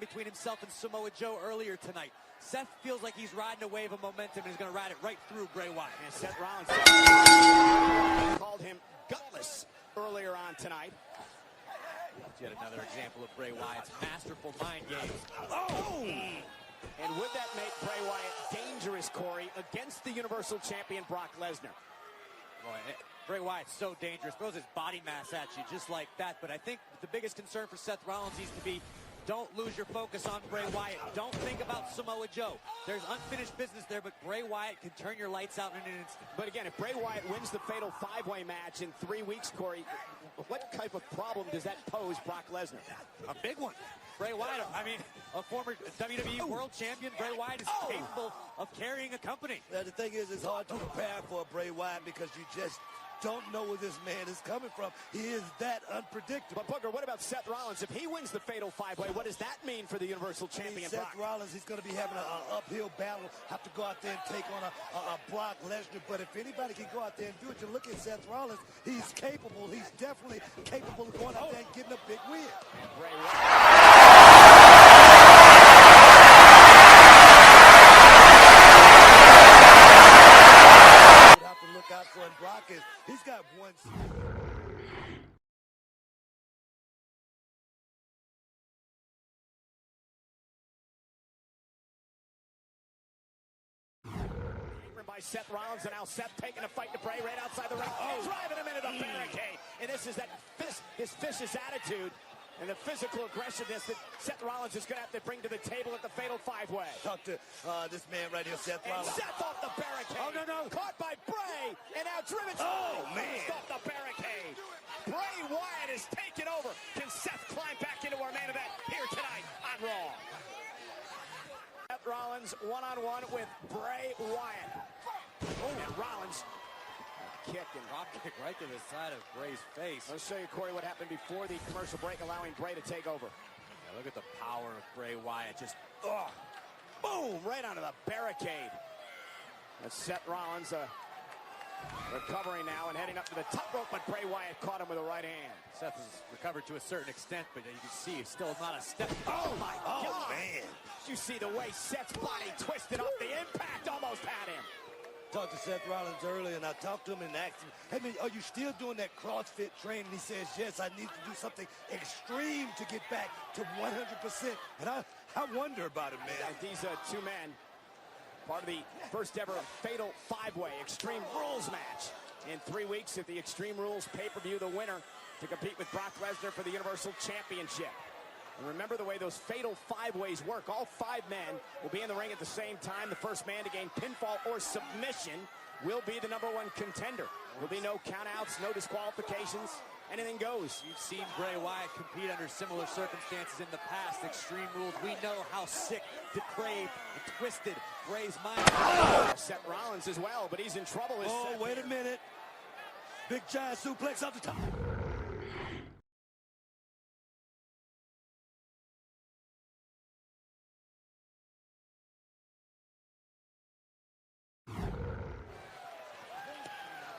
between himself and Samoa Joe earlier tonight. Seth feels like he's riding a wave of momentum and he's going to ride it right through Bray Wyatt. And Seth Rollins called him gutless earlier on tonight. Yet another example of Bray Wyatt's masterful mind games. Oh! And would that make Bray Wyatt dangerous, Corey, against the Universal Champion Brock Lesnar? Boy, Bray Wyatt's so dangerous. Throws his body mass at you just like that. But I think the biggest concern for Seth Rollins needs to be, don't lose your focus on Bray Wyatt. Don't think about Samoa Joe. There's unfinished business there, but Bray Wyatt can turn your lights out in an instant. But again, if Bray Wyatt wins the fatal five-way match in 3 weeks, Corey, what type of problem does that pose Brock Lesnar? A big one. Bray Wyatt, I mean, a former WWE World Champion, Bray Wyatt is capable of carrying a company. Now, the thing is, it's hard to prepare for Bray Wyatt because you just don't know where this man is coming from. He is that unpredictable. But, Booker, what about Seth Rollins? If he wins the fatal five-way, what does that mean for the Universal Champion Seth Brock? Rollins, he's going to be having an uphill battle, have to go out there and take on a Brock Lesnar. But if anybody can go out there and do it, you look at Seth Rollins, he's capable. He's definitely capable of going out there and getting a big win. And Bray Wyatt. Out for him. Brock is, he's got one. By Seth Rollins, and now Seth taking a fight to Bray right outside the ring. Driving him into the barricade. And this is his vicious attitude and the physical aggressiveness that Seth Rollins is going to have to bring to the table at the fatal five-way. Talk to this man right here, Seth And Rollins. Seth off the barricade. Oh, no. Caught by Bray, and now driven. Oh, man. Off the barricade. Bray Wyatt is taking over. Can Seth climb back into our main event here tonight on Raw? Seth Rollins one-on-one with Bray Wyatt. And Rollins kick and Drop kick right to the side of Bray's face. Let's show you, Corey, what happened before the commercial break, allowing Bray to take over. Yeah, look at the power of Bray Wyatt. Just, boom, right onto the barricade. That's Seth Rollins recovering now and heading up to the top rope, but Bray Wyatt caught him with a right hand. Seth has recovered to a certain extent, but you can see he's still not a step. Oh, my God. Man. Did you see the way Seth's body twisted up? The impact almost had him. Talked to Seth Rollins earlier, and I talked to him and asked him, hey, man, are you still doing that CrossFit training? He says, yes, I need to do something extreme to get back to 100%. And I wonder about it, man. And these two men, part of the first ever fatal five-way Extreme Rules match. In 3 weeks at the Extreme Rules pay-per-view, the winner to compete with Brock Lesnar for the Universal Championship. And remember the way those fatal five-ways work. All 5 men will be in the ring at the same time. The first man to gain pinfall or submission will be the #1 contender. There will be no countouts, no disqualifications. Anything goes. You've seen Bray Wyatt compete under similar circumstances in the past. Extreme Rules. We know how sick, depraved, and twisted Bray's mind is. Seth Rollins as well, but he's in trouble. Oh, wait a minute. Big giant suplex off the top.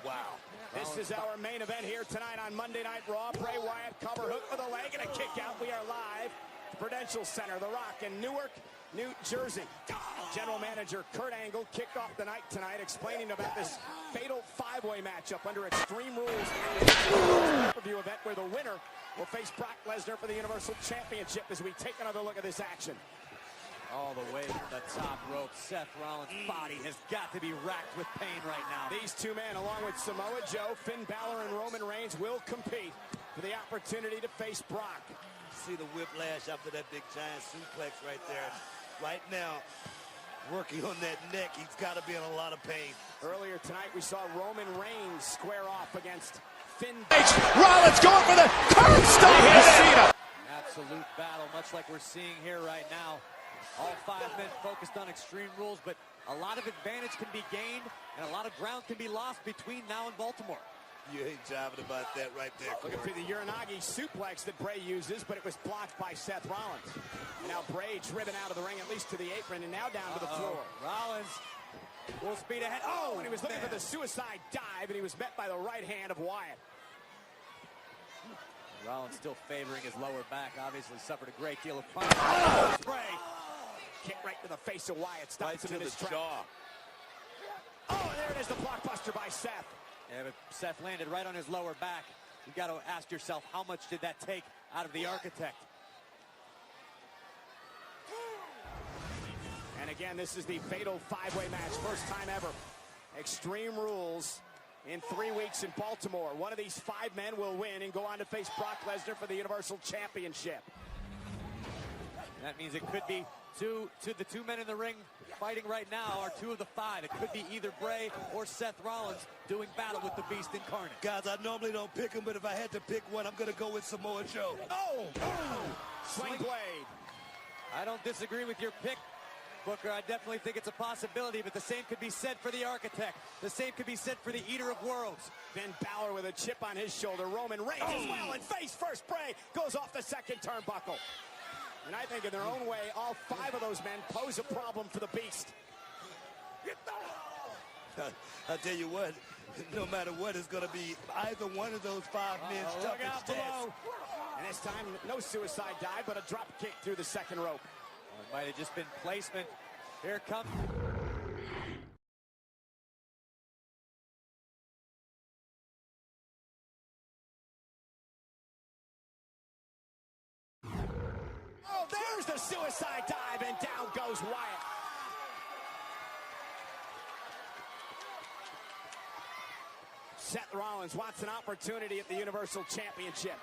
Wow. This is our main event here tonight on Monday Night Raw. Bray Wyatt, cover hook for the leg and a kick out. We are live at the Prudential Center, The Rock in Newark, New Jersey. General Manager Kurt Angle kicked off the night tonight, explaining about this fatal five-way matchup under Extreme Rules. Pay-per-view event where the winner will face Brock Lesnar for the Universal Championship as we take another look at this action. All the way from the top rope. Seth Rollins' body has got to be racked with pain right now. These two men, along with Samoa Joe, Finn Balor, and Roman Reigns, will compete for the opportunity to face Brock. See the whiplash after that big giant suplex right there. Right now, working on that neck, he's got to be in a lot of pain. Earlier tonight, we saw Roman Reigns square off against Finn Balor. Rollins going for the turnstile. Absolute battle, much like we're seeing here right now. All 5 men focused on Extreme Rules, but a lot of advantage can be gained and a lot of ground can be lost between now and Baltimore. You ain't jiving about that right there, Corey. Looking for the Uranagi suplex that Bray uses, but it was blocked by Seth Rollins. And now Bray driven out of the ring, at least to the apron, and now down to the floor. Rollins full speed ahead. Oh, and he was looking for the suicide dive, and he was met by the right hand of Wyatt. Rollins still favoring his lower back. Obviously suffered a great deal of punishment. Oh, Bray! Kick right to the face of Wyatt. Stops Right him to in the his track. jaw. Oh, there it is, the blockbuster by Seth. Yeah, but Seth landed right on his lower back. You've got to ask yourself, how much did that take out of the Architect? And again, this is the fatal five-way match. First time ever. Extreme Rules in 3 weeks in Baltimore. One of these 5 men will win and go on to face Brock Lesnar for the Universal Championship. That means it could be the two men in the ring fighting right now are 2 of the 5. It could be either Bray or Seth Rollins doing battle with the Beast incarnate. Guys, I normally don't pick him, but if I had to pick one, I'm going to go with Samoa Joe. Oh! Sling blade. I don't disagree with your pick, Booker. I definitely think it's a possibility, but the same could be said for the Architect. The same could be said for the Eater of Worlds. Ben Balor with a chip on his shoulder. Roman Reigns as well, and face first. Bray goes off the second turnbuckle. And I think in their own way, all 5 of those men pose a problem for the Beast. I tell you what, no matter what, it's going to be either one of those 5 men's Look out toughest tests. below. And this time, no suicide dive, but a drop kick through the second rope. Well, it might have just been placement. Here it comes. Oh, there's the suicide dive, and down goes Wyatt. Seth Rollins wants an opportunity at the Universal Championship.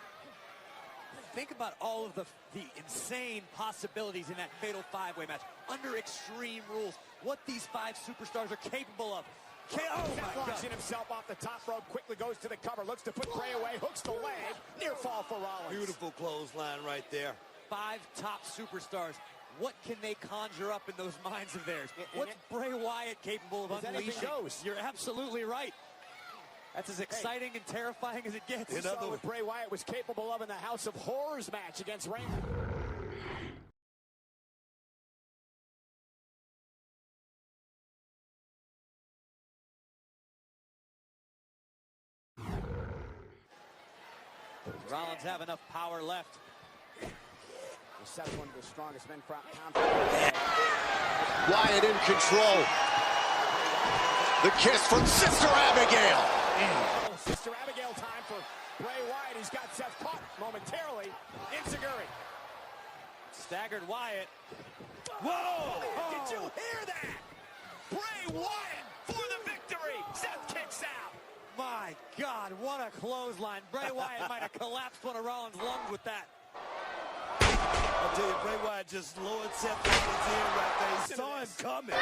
Think about all of the insane possibilities in that fatal 5-way match under Extreme Rules. What these 5 superstars are capable of. Oh Seth my launching God. himself off the top rope, quickly goes to the cover, looks to put Bray away, hooks the leg, near fall for Rollins. Beautiful clothesline right there. 5 top superstars. What can they conjure up in those minds of theirs? What's Bray Wyatt capable of anything unleashing? goes. You're absolutely right. That's as exciting and terrifying as it gets. We saw what Bray Wyatt was capable of in the House of Horrors match against Raymond. Rollins have enough power left. Seth's one of the strongest men for Wyatt in control. The kiss from Sister Abigail. Sister Abigail time for Bray Wyatt. He's got Seth caught momentarily. Enziguri. Staggered Wyatt. Whoa! Did you hear that? Bray Wyatt for the victory. Seth kicks out. My God, what a clothesline. Bray Wyatt might have collapsed one of Rollins' lungs with that. I tell you, Bray Wyatt just lowered Seth Rollins in right there. He saw him coming.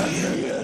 Yeah.